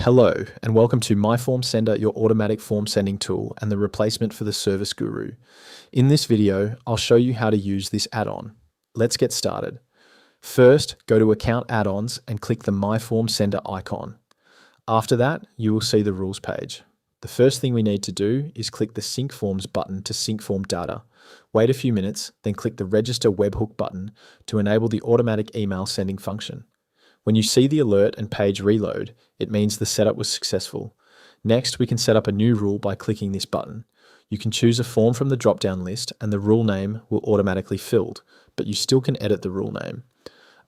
Hello, and welcome to My Form Sender, your automatic form sending tool and the replacement for the Service Guru. In this video, I'll show you how to use this add-on. Let's get started. First, go to Account Add-ons and click the My Form Sender icon. After that, you will see the rules page. The first thing we need to do is click the Sync Forms button to sync form data. Wait a few minutes, then click the Register Webhook button to enable the automatic email sending function. When you see the alert and page reload, it means the setup was successful. Next, we can set up a new rule by clicking this button. You can choose a form from the drop-down list and the rule name will automatically filled, but you still can edit the rule name.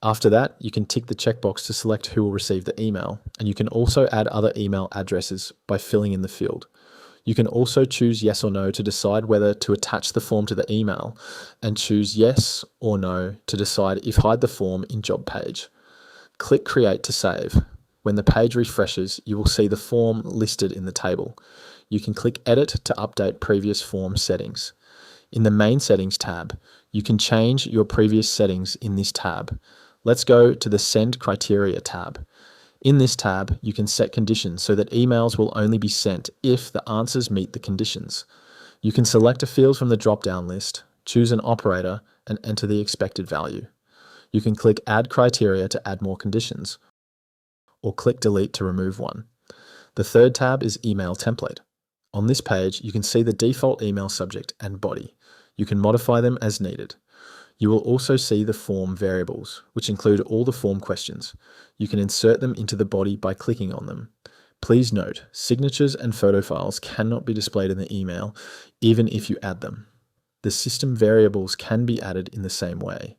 After that, you can tick the checkbox to select who will receive the email, and you can also add other email addresses by filling in the field. You can also choose yes or no to decide whether to attach the form to the email, and choose yes or no to decide if hide the form in job page. Click Create to save. When the page refreshes, you will see the form listed in the table. You can click Edit to update previous form settings. In the Main Settings tab, you can change your previous settings in this tab. Let's go to the Send Criteria tab. In this tab, you can set conditions so that emails will only be sent if the answers meet the conditions. You can select a field from the drop-down list, choose an operator, and enter the expected value. You can click Add Criteria to add more conditions, or click Delete to remove one. The third tab is Email Template. On this page, you can see the default email subject and body. You can modify them as needed. You will also see the form variables, which include all the form questions. You can insert them into the body by clicking on them. Please note, signatures and photo files cannot be displayed in the email, even if you add them. The system variables can be added in the same way.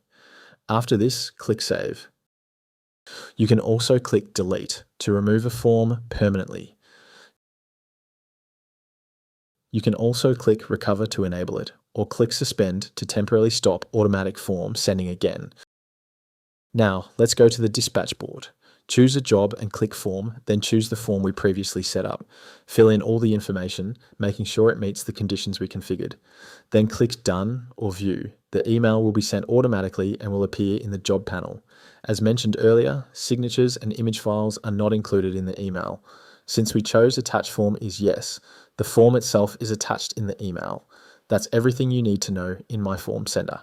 After this, click Save. You can also click Delete to remove a form permanently. You can also click Recover to enable it, or click Suspend to temporarily stop automatic form sending again. Now, let's go to the dispatch board. Choose a job and click Form, then choose the form we previously set up. Fill in all the information, making sure it meets the conditions we configured. Then click Done or View. The email will be sent automatically and will appear in the job panel. As mentioned earlier, signatures and image files are not included in the email. Since we chose Attach Form is Yes, the form itself is attached in the email. That's everything you need to know in My Form Sender.